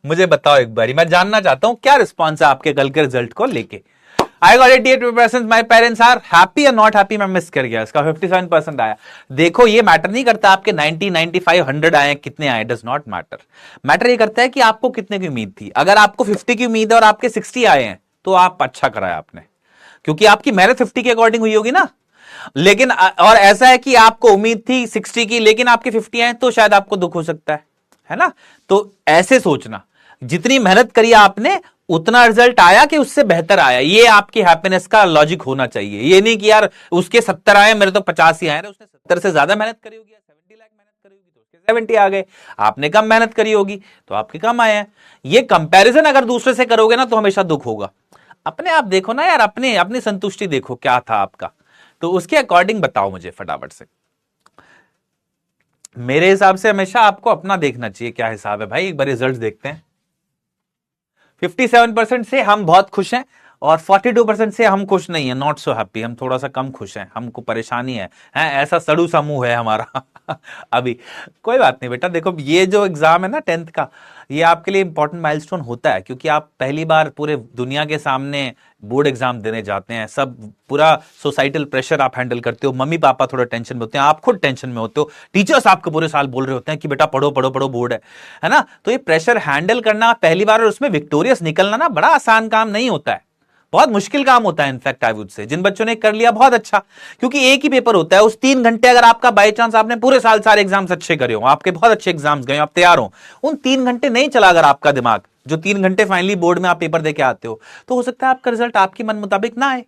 मुझे बताओ एक बारी, मैं जानना चाहता हूं क्या रिस्पॉन्स है आपके कल के रिजल्ट को लेके। I got 88%, my parents are happy और नॉट हैप्पी। मैं मिस कर गया, इसका 57% आया। देखो ये मैटर नहीं करता आपके 90, 95, 100 आए कितने आए, डज नॉट मैटर। मैटर ये करता है कि आपको कितने की उम्मीद थी। अगर आपको 50 की उम्मीद है और आपके 60 आए हैं तो आप अच्छा कराया आपने, क्योंकि आपकी मेहनत 50 के अकॉर्डिंग हुई होगी ना। लेकिन और ऐसा है कि आपको उम्मीद थी 60 की लेकिन आपके 50 आए तो शायद आपको दुख हो सकता है ना। तो ऐसे सोचना, जितनी मेहनत करी आपने उतना रिजल्ट आया कि उससे बेहतर आया, ये आपकी हैप्पीनेस का लॉजिक होना चाहिए। ये नहीं कि यार उसके 70 आए मेरे तो 50 ही आए, उसने 70 से ज्यादा मेहनत करी होगी, 70 लाख मेहनत करी होगी तो उसके 70 आ गए, आपने कम मेहनत करी होगी तो आपके कम आए हैं। ये कंपैरिजन अगर दूसरे से करोगे ना तो हमेशा दुख होगा। अपने आप देखो ना यार, अपनी संतुष्टि देखो क्या था आपका, तो उसके अकॉर्डिंग बताओ मुझे फटाफट से। मेरे हिसाब से हमेशा आपको अपना देखना चाहिए क्या हिसाब है भाई। एक बार रिजल्ट देखते हैं। 57% से हम बहुत खुश हैं और 42% से हम खुश नहीं है, नॉट सो हैप्पी, हम थोड़ा सा कम खुश हैं, हमको परेशानी है ऐसा सड़ू समूह है हमारा अभी कोई बात नहीं बेटा। देखो ये जो एग्जाम है ना 10th का, ये आपके लिए इंपॉर्टेंट माइलस्टोन होता है, क्योंकि आप पहली बार पूरे दुनिया के सामने बोर्ड एग्जाम देने जाते हैं। सब पूरा सोसाइटल प्रेशर आप हैंडल करते हो, मम्मी पापा थोड़ा टेंशन में होते हैं, आप खुद टेंशन में होते हो, टीचर्स आपको पूरे साल बोल रहे होते हैं कि बेटा पढ़ो पढ़ो पढ़ो, बोर्ड है ना। तो ये प्रेशर हैंडल करना पहली बार और उसमें विक्टोरियस निकलना ना बड़ा आसान काम नहीं होता है, बहुत मुश्किल काम होता है। इनफैक्ट आई वुड से जिन बच्चों ने कर लिया बहुत अच्छा, क्योंकि एक ही पेपर होता है, उस 3 घंटे अगर आपका बाई चांस आपने पूरे साल सारे एग्जाम्स अच्छे करे हो, आपके बहुत अच्छे एग्जाम्स गए, आप तैयार हो, उन 3 घंटे नहीं चला अगर आपका दिमाग, जो 3 घंटे फाइनली बोर्ड में आप पेपर देके आते हो, तो हो सकता है आपका रिजल्ट आपकी मन मुताबिक ना आए।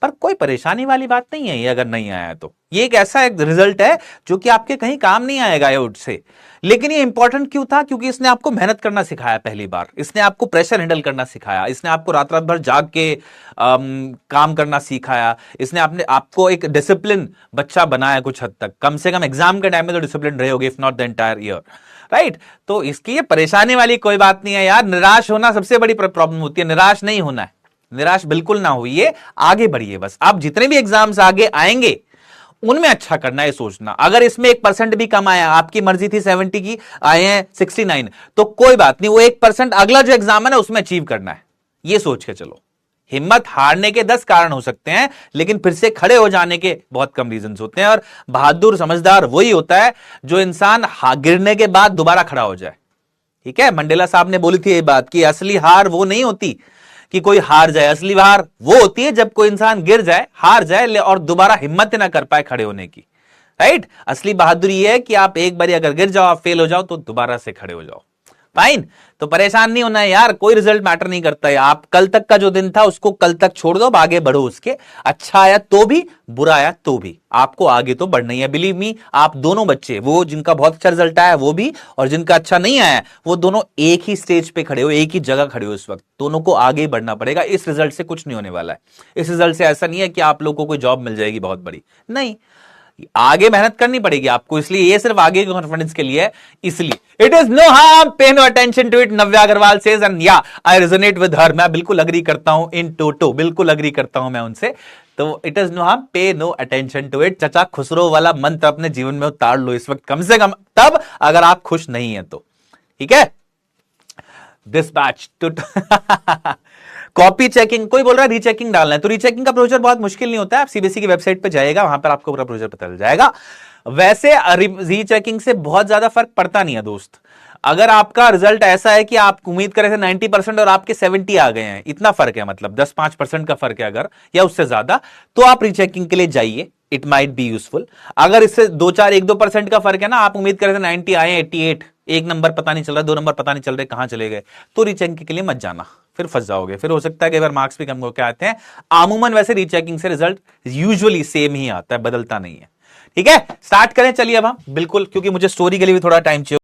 पर कोई परेशानी वाली बात नहीं है ये, अगर नहीं आया तो ये एक ऐसा एक रिजल्ट है जो कि आपके कहीं काम नहीं आएगा आउट से। लेकिन ये इंपॉर्टेंट क्यों था? क्योंकि इसने आपको मेहनत करना सिखाया पहली बार, इसने आपको प्रेशर हैंडल करना सिखाया, इसने आपको रात रात भर जाग के काम करना सिखाया, इसने आपको एक डिसिप्लिन बच्चा बनाया कुछ हद तक, कम से कम एग्जाम के टाइम में तो डिसिप्लिन रहे होगे, if not the entire year, right. तो इसकी ये परेशानी वाली कोई बात नहीं है यार। निराश होना सबसे बड़ी प्रॉब्लम होती है, निराश नहीं होना है, निराश बिल्कुल ना होइए, आगे बढ़िए बस। आप जितने भी एग्जाम्स आगे आएंगे उनमें अच्छा करना है सोचना। अगर इसमें 1% भी कम आया, आपकी मर्जी थी 70 की, आए हैं 69, तो कोई बात नहीं, वो 1% अगला जो एग्जाम है ना उसमें अचीव करना है, ये सोच के चलो। हिम्मत हारने के 10 कारण हो सकते हैं, लेकिन फिर से खड़े हो जाने के बहुत कम रीजंस होते हैं। और बहादुर समझदार वही होता है जो इंसान गिरने के बाद दोबारा खड़ा हो जाए। ठीक है, मंडेला साहब ने बोली थी ये बात कि असली हार वो नहीं होती कि कोई हार जाए, असली हार वो होती है जब कोई इंसान गिर जाए, हार जाए और दोबारा हिम्मत ना कर पाए खड़े होने की, राइट। असली बहादुरी है कि आप एक बार अगर गिर जाओ, आप फेल हो जाओ तो दोबारा से खड़े हो जाओ। फाइन, तो परेशान नहीं होना है यार, कोई रिजल्ट मैटर नहीं करता है। आप कल तक का जो दिन था उसको कल तक छोड़ दो, आगे बढ़ो उसके। अच्छा आया तो भी, बुरा आया तो भी, आपको आगे तो बढ़ना ही है। बिलीव मी, आप दोनों बच्चे, वो जिनका बहुत अच्छा रिजल्ट आया वो भी, और जिनका अच्छा नहीं आया वो दोनों एक ही स्टेज पे खड़े हो, एक ही जगह खड़े हो इस वक्त। दोनों को आगे बढ़ना पड़ेगा। इस रिजल्ट से कुछ नहीं होने वाला है। इस रिजल्ट से ऐसा नहीं है कि आप लोगों को कोई जॉब मिल जाएगी बहुत बड़ी, नहीं, आगे मेहनत करनी पड़ेगी आपको। इसलिए ये सिर्फ आगे के कॉन्फिडेंस के लिए है। इसलिए it is no harm, pay no attention to it, Navya Agrawal says, and yeah I resonate with her. मैं बिल्कुल अग्री करता हूं, इन टोटो बिल्कुल अग्री करता हूं मैं उनसे। तो it is no harm, pay no attention to it. चचा खुसरो वाला मंत्र अपने जीवन में उतार लो इस वक्त, कम से कम तब, अगर आप खुश नहीं है तो। ठीक है, this batch to copy checking, कोई बोल रहा है रीचेकिंग डालना है, तो रीचेकिंग का प्रोसीजर बहुत मुश्किल नहीं होता है। आप सीबीएसई की वेबसाइट पे जाएगा, वहां पर आपको पूरा प्रोसीजर पता चल जाएगा। वैसे रीचेकिंग से बहुत ज्यादा फर्क पड़ता नहीं है दोस्त। अगर आपका रिजल्ट ऐसा है कि आप उम्मीद कर रहे थे 90% और आपके 70 आ गए हैं, इतना फर्क है, मतलब 10-5% का फर्क है अगर, या उससे ज्यादा, तो आप रीचेकिंग के लिए जाइए, इट माइट बी यूजफुल। अगर इससे 2-4-1-2% का फर्क है ना, आप उम्मीद कर रहे थे 90 आए, 88, एक नंबर पता नहीं चल रहा, 2 नंबर पता नहीं चल रहे कहां चले गए, तो रीचेकिंग के लिए मत जाना, फिर फंस जाओगे। फिर हो सकता है कि अगर मार्क्स भी कम होकर आते हैं। आमूमन वैसे रीचेकिंग से रिजल्ट यूजुअली सेम ही आता है, बदलता नहीं है। ठीक है, स्टार्ट करें चलिए अब हम, बिल्कुल, क्योंकि मुझे स्टोरी के लिए भी थोड़ा टाइम चाहिए।